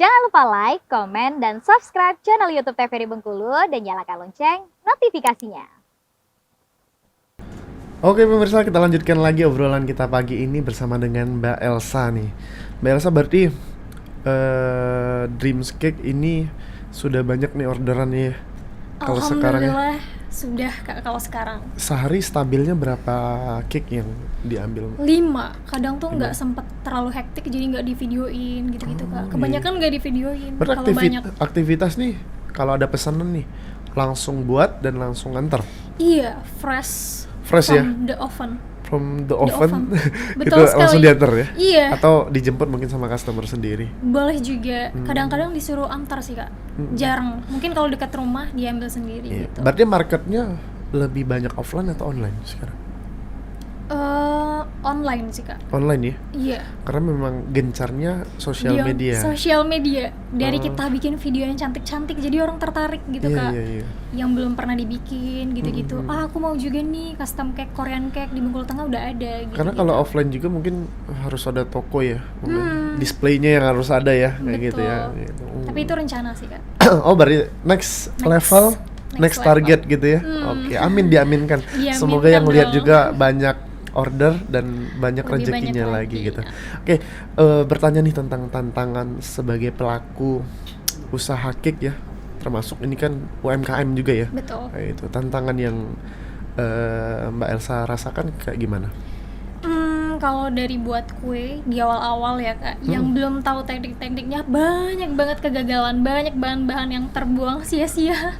Jangan lupa like, komen, dan subscribe channel YouTube TVRI Bengkulu dan nyalakan lonceng notifikasinya. Oke pemirsa, kita lanjutkan lagi obrolan kita pagi ini bersama dengan Mbak Elsa nih. Mbak Elsa berarti Dreams Cake ini sudah banyak nih orderannya ya? Kalau sekarang ya? Alhamdulillah sudah Kak, kalau sekarang Sehari stabilnya berapa cake yang diambil? 5, kadang tuh nggak sempet terlalu hektik jadi nggak divideoin gitu-gitu Kak. Kebanyakan nggak divideoin kalau banyak. Aktivitas nih, kalau ada pesanan nih langsung buat dan langsung antar? Iya, fresh ya? From the oven. Betul itu sekali. Langsung diantar ya? Iya. Atau dijemput mungkin sama customer sendiri? Boleh juga, kadang-kadang disuruh antar sih Kak. Jarang, mungkin kalau dekat rumah diambil sendiri Iya. gitu. Berarti marketnya lebih banyak offline atau online sekarang? Online sih Kak. Online ya? Iya. Karena memang gencarnya sosial media. Sosial media. Dari kita bikin video yang cantik-cantik jadi orang tertarik gitu Kak. Iya. Yang belum pernah dibikin gitu-gitu. Aku mau juga nih custom cake, Korean cake di Bengkulu Tengah udah ada gitu. Karena kalau offline juga mungkin harus ada toko ya. Displaynya yang harus ada ya, kayak gitu ya. Gitu. Tapi itu rencana sih Kak. Oh, berarti next level, next target gitu ya. Oke, amin diaminkan. Semoga yang lihat juga banyak order dan banyak Lebih rezekinya banyak lagi gitu. ya. Oke, bertanya nih tentang tantangan sebagai pelaku usaha cake ya. Termasuk ini kan UMKM juga ya. Betul. Kayak itu tantangan yang Mbak Elsa rasakan kayak gimana? Kalau dari buat kue di awal-awal ya Kak, yang belum tahu teknik-tekniknya banyak banget kegagalan, banyak bahan-bahan yang terbuang sia-sia.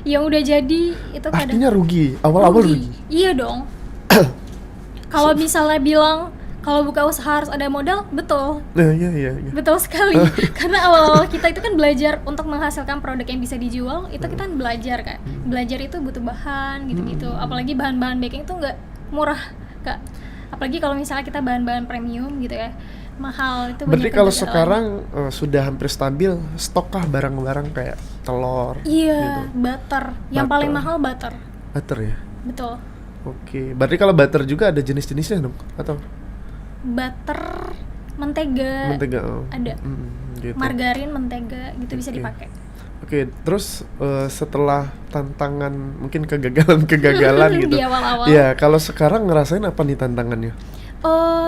Yang udah jadi itu kadang Artinya rugi, awal-awal rugi. Iya dong. Kalau misalnya bilang kalau buka usaha harus ada modal, betul. Iya. Betul sekali. Karena awal-awal kita itu kan belajar untuk menghasilkan produk yang bisa dijual, itu kita kan belajar Kak. Belajar itu butuh bahan gitu-gitu. Apalagi bahan-bahan baking itu nggak murah Kak. Apalagi kalau misalnya kita bahan-bahan premium gitu ya, mahal itu. Berarti banyak kalau kegagalan. sekarang sudah hampir stabil, stokkah barang-barang kayak telur? Iya, gitu? butter. Yang paling mahal butter. Butter ya? Betul. Oke, berarti kalau butter juga ada jenis-jenisnya dong? Atau? Butter, mentega. Mentega, oh. Ada. Gitu. Margarin, mentega gitu bisa Oke. dipakai. Oke, terus setelah tantangan mungkin kegagalan gitu. Di awal-awal. Iya, kalau sekarang ngerasain apa nih tantangannya?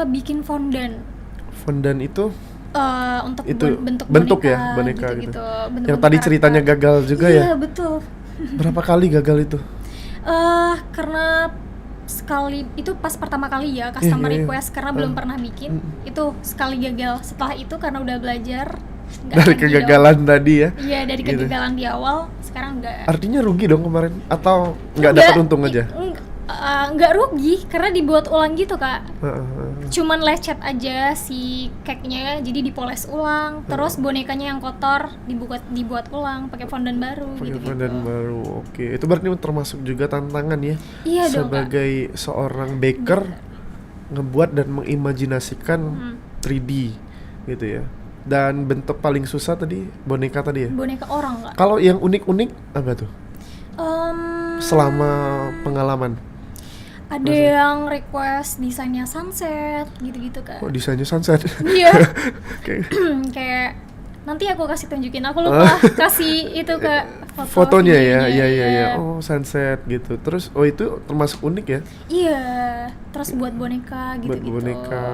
Bikin fondant. Fondant itu Untuk itu bentuk bentuk boneka, ya, boneka gitu. Bentuk Yang tadi ceritanya gagal juga iya, ya? Iya betul. Berapa kali gagal itu? Karena sekali itu pas pertama kali ya customer Iya. request karena belum pernah bikin itu sekali gagal. Setelah itu karena udah belajar nggak Dari lagi kegagalan tadi ya? Iya dari Gitu. kegagalan di awal sekarang nggak. Artinya rugi dong kemarin? Atau nggak dapat untung aja? Nggak rugi karena dibuat ulang gitu Kak. Heeh. Cuman lecet aja si cake-nya jadi dipoles ulang, terus bonekanya yang kotor dibuat ulang pakai fondant baru Pakai gitu. fondant baru, oke. Itu berarti termasuk juga tantangan ya? Iya dong, Kak. Sebagai seorang baker ngebuat dan mengimajinasikan 3D gitu ya. Dan bentuk paling susah tadi boneka tadi ya? Boneka orang Kak. Kalau yang unik-unik apa tuh? Selama pengalaman? Ada yang request desainnya sunset gitu-gitu Kak. Oh, desainnya sunset. Iya. Oke. Kayak nanti aku kasih tunjukin, aku lupa kasih itu Kak Fotonya ya, videonya. iya. Oh, sunset gitu. Terus, oh itu termasuk unik ya? Iya, terus buat boneka Buat gitu-gitu. boneka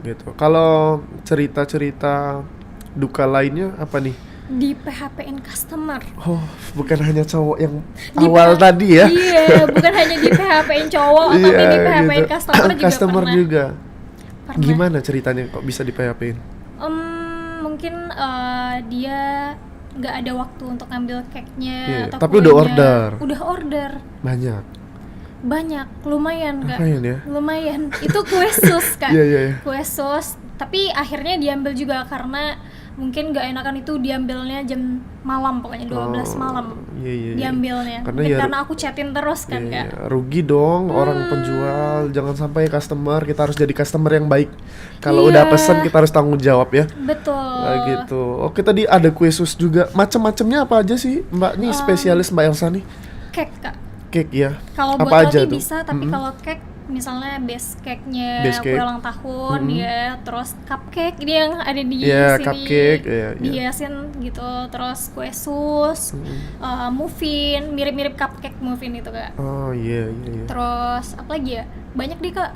gitu. Kalau cerita-cerita duka lainnya apa nih? Di PHP-in customer. Oh, bukan hanya cowok yang Di awal PH tadi ya? Iya, bukan hanya di PHP-in cowok, tapi di PHP-in gitu. customer juga juga. pernah. Gimana ceritanya kok bisa di PHP-in? Mungkin dia nggak ada waktu untuk ngambil cake-nya Iya, atau tapi udah kuenya. order. Udah order. Banyak. Lumayan Kak. Lumayan ya? Lumayan. Itu kue sus Kak. Iya. Kue sus, tapi akhirnya diambil juga karena mungkin nggak enakan itu diambilnya jam malam, pokoknya 12 malam Iya. diambilnya. Karena Mungkin ya karena aku chatin terus kan Kak. rugi dong orang penjual. Jangan sampai customer, kita harus jadi customer yang baik. Kalau Iya. udah pesen kita harus tanggung jawab ya. Betul. Nah, gitu. Oke, tadi ada kue sus juga. Macam-macamnya apa aja sih, Mbak? Nih spesialis Mbak Elsa nih. Cake Kak. Cake ya. Kalau Apa buat aja roti tuh? bisa, tapi kalau cake misalnya base cake-nya Base kue cake. ulang tahun ya, terus cupcake ini yang ada di Iya, sini cupcake, iya, iya. dihiasin gitu, terus kue sus, muffin, mirip-mirip cupcake muffin itu Kak. Oh iya iya iya. Terus apa lagi ya? Banyak deh Kak.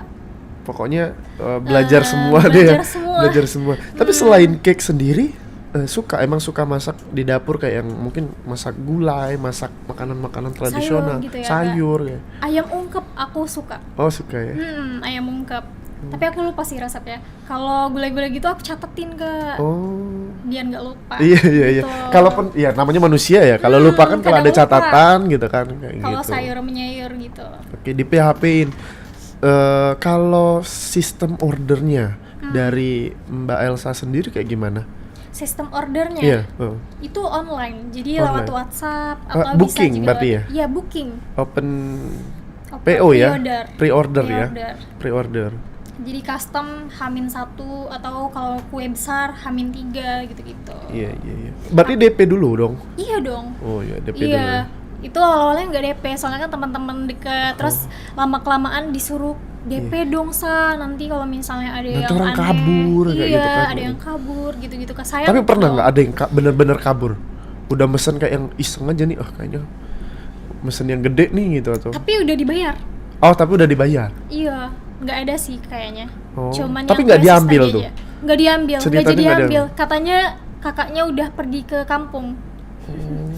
Pokoknya belajar semua deh ya. belajar semua. Belajar semua. Tapi selain cake sendiri emang suka masak di dapur kayak yang mungkin masak gulai, masak makanan-makanan tradisional, gitu ya, sayur ya. Ayam ungkep aku suka. Oh suka ya. Ayam ungkep. Tapi aku lupa sih resepnya. Kalau gulai-gulai gitu aku catetin Kak. Oh. Biar nggak lupa. Iya iya iya. Gitu. Kalaupun ya namanya manusia ya. Kalau lupa kan kalau kadang ada lupa. catatan gitu kan kayak Kalau gitu. sayur menyayur gitu. Oke, di PHP-in. Kalau sistem ordernya dari Mbak Elsa sendiri kayak gimana? Sistem ordernya Iya. itu online. Jadi Online. lewat WhatsApp atau booking bisa juga berarti ya? Iya, booking. Open Open PO ya? pre-order. Pre-order ya? Pre-order. Pre-order. Jadi custom H-1 atau kalau kue besar H-3 gitu-gitu. Iya iya iya. Berarti DP dulu dong? Iya dong. Oh iya DP dulu. Iya. Itu awalnya nggak DP, soalnya kan teman-teman deket. Terus lama-kelamaan disuruh DP dong Sa, nanti kalau misalnya ada Nanti yang orang aneh. kabur, kayak iya, gitu kan. ada yang kabur gitu-gitu Kak. Sayang Tapi pernah dong. nggak ada yang bener-bener kabur? Udah mesen kayak yang iseng aja nih, kayaknya mesen yang gede nih gitu atau? Tapi udah dibayar. Oh tapi udah dibayar? Iya, nggak ada sih kayaknya. Oh, Cuman tapi yang nggak kue sus diambil tadi tuh? aja. Nggak diambil, nggak Ceritanya jadi nggak ambil. Katanya kakaknya udah pergi ke kampung.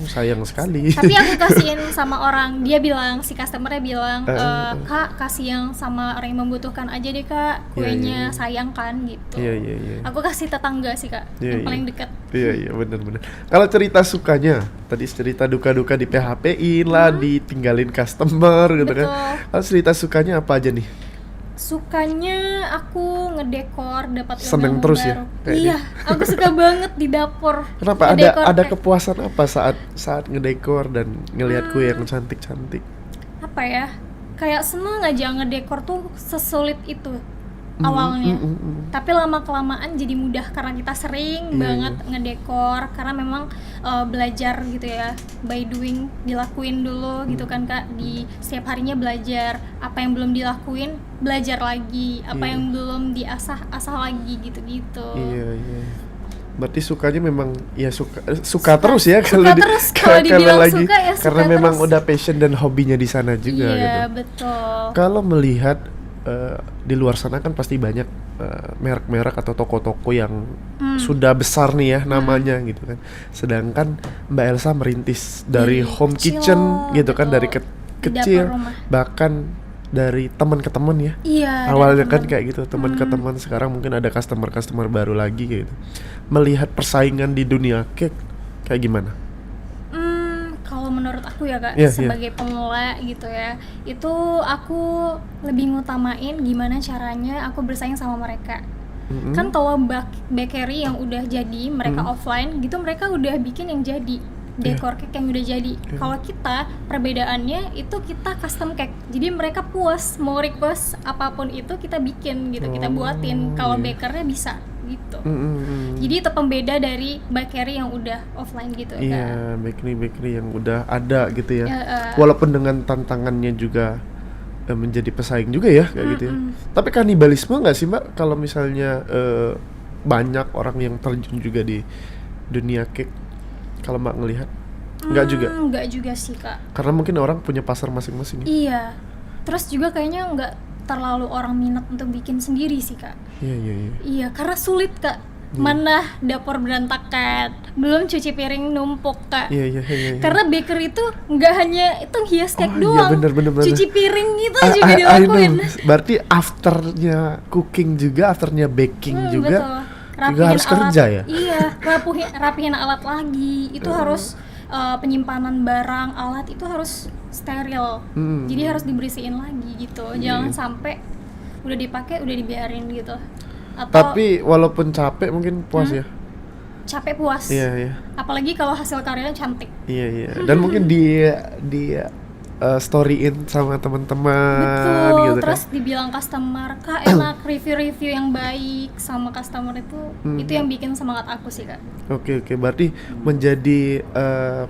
Sayang sekali. Tapi aku kasihin sama orang, dia bilang, si customernya bilang, Eh. Kak kasih yang sama orang yang membutuhkan aja deh Kak, Iya, kuenya iya. sayang kan gitu. Iya iya iya. Aku kasih tetangga sih Kak, Iya, yang iya. paling dekat. Iya iya benar-benar. Kalau cerita sukanya, tadi cerita duka-duka di PHP-in lah, ditinggalin customer gitu kan. Betul. Kalau cerita sukanya apa aja nih? Sukanya aku ngedekor, dapat Seneng ilmu terus baru. ya, kayak Iya, aku suka banget di dapur. Kenapa Ngedekor ada kayak- kepuasan apa saat ngedekor dan ngelihat kue yang cantik-cantik? apa ya? Kayak seneng aja ngedekor tuh sesulit itu awalnya. Tapi lama kelamaan jadi mudah karena kita sering Iya, banget ngedekor, karena memang belajar gitu ya, by doing, dilakuin dulu gitu kan Kak, di setiap harinya belajar. Apa yang belum dilakuin belajar lagi, apa Iya. yang belum diasah lagi gitu-gitu. Iya iya. Berarti sukanya memang ya suka terus ya suka terus. Kalau dibilang suka ya suka karena memang terus. udah passion dan hobinya di sana juga Iya, gitu. betul. Kalau melihat di luar sana kan pasti banyak merek-merek atau toko-toko yang sudah besar nih ya namanya gitu kan. Sedangkan Mbak Elsa merintis dari home kecil, kitchen gitu kan, betul. dari Di kecil dapur rumah. bahkan dari teman ke teman ya. Iya, Awalnya dari kan teman. kayak gitu, teman ke teman, sekarang mungkin ada customer baru lagi kayak gitu. Melihat persaingan di dunia cake kayak gimana? Kalau menurut aku ya Kak, Iya, iya. sebagai pemula gitu ya, itu aku lebih ngutamain gimana caranya aku bersaing sama mereka. Kan kalau bakery yang udah jadi, mereka offline gitu, mereka udah bikin yang jadi, dekor cake yang udah jadi. Kalau kita perbedaannya itu kita custom cake, jadi mereka puas mau request apapun itu kita bikin gitu, kita buatin. Kalau iya. bakernya bisa gitu. Mm-mm. Jadi itu pembeda dari bakery yang udah offline gitu Kak. Iya, bakery yang udah ada gitu ya. Ya, Walaupun dengan tantangannya juga menjadi pesaing juga ya kayak gitu ya. Tapi kanibalisme nggak sih Mbak kalau misalnya banyak orang yang terjun juga di dunia cake? Kalau Mbak ngelihat? Nggak juga? Nggak juga sih Kak. Karena mungkin orang punya pasar masing-masing ya? Iya. Terus juga kayaknya nggak terlalu orang minat untuk bikin sendiri sih Kak. Iya, iya, iya. Iya, karena sulit Kak. Mana dapur berantakan, belum cuci piring numpuk Kak. Iya, iya, iya, iya. Karena bakery itu nggak hanya itu hias cake Oh, iya, doang, bener. cuci piring itu I juga dilakuin. know. Berarti afternya cooking juga, afternya baking juga, Betul. juga Rapihin harus alat, kerja ya? Iya, rapihin alat lagi. Itu harus penyimpanan barang, alat itu harus steril. Jadi harus dibersihin lagi gitu. Jangan sampai udah dipakai udah dibiarin gitu. Atau Tapi walaupun capek mungkin puas ya? capek puas. Iya, iya. Apalagi kalau hasil karyanya cantik. Iya iya. Dan mungkin di storyin sama teman-teman Betul, gitu terus kan. dibilang customer, Kak enak, review-review yang baik sama customer itu yang bikin semangat aku sih, Kak. Oke, berarti menjadi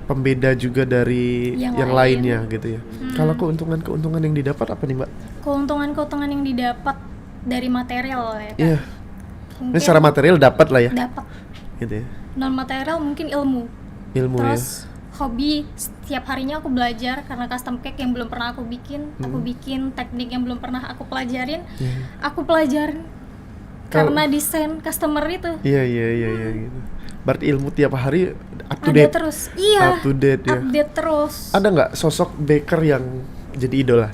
pembeda juga dari Yang yang lain. lainnya gitu ya. Kalau keuntungan yang didapat apa nih Mbak? Keuntungan-keuntungan yang didapat dari material ya, Kak. Iya, ini Mungkin secara material dapat lah ya, dapat. gitu ya. Non material mungkin ilmu. Ilmu ya. Terus hobi, setiap harinya aku belajar karena custom cake yang belum pernah aku bikin teknik yang belum pernah aku pelajarin, aku pelajarin karena desain customer itu. Iya gitu. Berarti ilmu tiap hari up to Ada date. terus, iya, Up to date ya. update terus. Ada nggak sosok baker yang jadi idola?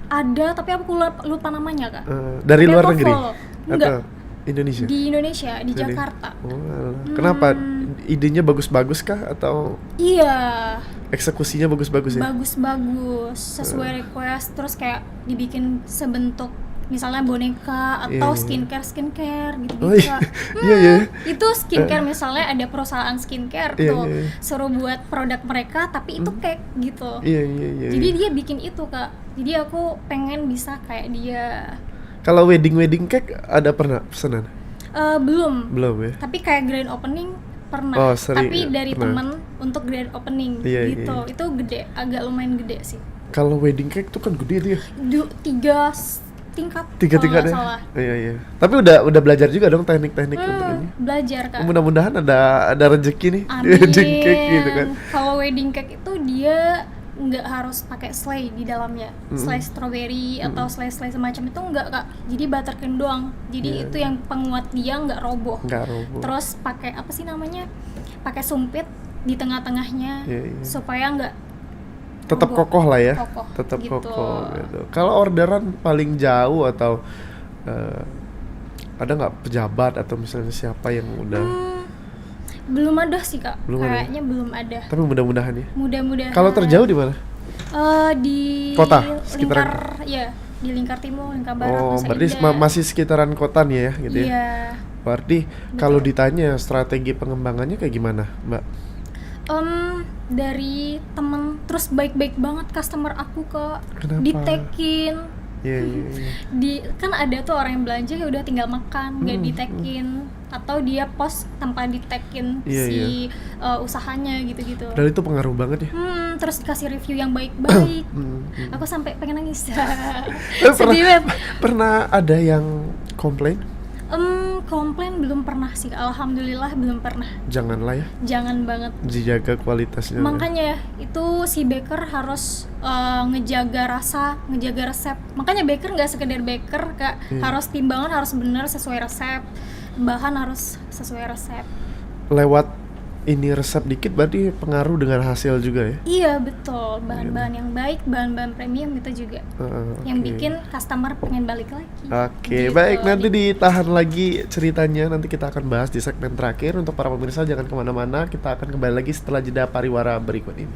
Ada tapi aku lupa namanya, Kak. Dari Tapi luar aku negeri follow. Enggak, atau Indonesia? di Indonesia, di Jadi- Jakarta. Oh, alah. Kenapa? Idenya bagus-bagus kah atau Iya, eksekusinya bagus-bagus ya? bagus-bagus sesuai request, terus kayak dibikin sebentuk misalnya boneka atau Iya. skincare gitu-gitu, Oh iya. Kak. Iya. Itu skincare misalnya ada perusahaan skincare Iya, tuh iya. suruh buat produk mereka tapi itu cake gitu. Iya. Jadi dia bikin itu, Kak. Jadi aku pengen bisa kayak dia. Kalau wedding cake ada pernah pesanan? Belum. Belum ya? Tapi kayak grand opening pernah. Oh, sering, Tapi dari pernah. temen untuk grand opening Iya, gitu. iya. Itu gede, agak lumayan gede sih. Kalau wedding cake tuh kan gede tuh ya. 3 tingkat. Tiga kalau tingkat nggak ya. salah. Iya. Tapi udah belajar juga dong teknik-teknik untuk ini. Belajar, Kak. Mudah-mudahan ada rezeki nih di Amin. wedding cake gitu kan. Kalau wedding cake itu dia nggak harus pakai slay di dalamnya, slay strawberry atau slay semacam itu nggak, Kak. Jadi buttercream doang. Jadi Iya. itu yang penguat dia nggak roboh. Nggak roboh. Terus pakai apa sih namanya? Pakai sumpit di tengah-tengahnya Iya. supaya nggak Tetap roboh. kokoh lah ya. Kokoh, Tetap gitu. kokoh gitu. Kalau orderan paling jauh atau ada nggak pejabat atau misalnya siapa yang udah? Belum ada sih, Kak. Belum ada. Kayaknya belum ada. Tapi mudah-mudahan ya. Mudah-mudahan. Kalau terjauh di mana? Di Kota, lingkar, sekitaran. ya, di lingkar timur, lingkar barat, Oh, Nusa berarti Indah. masih sekitaran kota nih ya, gitu ya. Iya. Berarti kalau ditanya strategi pengembangannya kayak gimana, Mbak? Dari temen, terus baik-baik banget customer aku, Kak. Kenapa? Di-tag-in. Iya. Kan ada tuh orang yang belanja ya udah tinggal makan, nggak di-tag-in, atau dia post tanpa di-tag-in Iya, si usahanya gitu-gitu. Dan itu pengaruh banget ya. Terus dikasih review yang baik-baik. Aku sampai pengen nangis. Sedih banget. Pernah ada yang komplain? Komplain belum pernah sih, alhamdulillah belum pernah. Janganlah ya, Jangan banget. dijaga kualitasnya. Makanya itu si baker harus ngejaga rasa, ngejaga resep. Makanya baker nggak sekedar baker, Kak. Harus timbangan harus benar sesuai resep, bahan harus sesuai resep. Lewat ini resep dikit berarti pengaruh dengan hasil juga ya. Iya betul, bahan-bahan yang baik, bahan-bahan premium itu juga yang Oke. bikin customer pengen balik lagi. Oke, Gitu. baik, nanti ditahan lagi ceritanya, nanti kita akan bahas di segmen terakhir. Untuk para pemirsa jangan kemana-mana, kita akan kembali lagi setelah jeda pariwara berikut ini.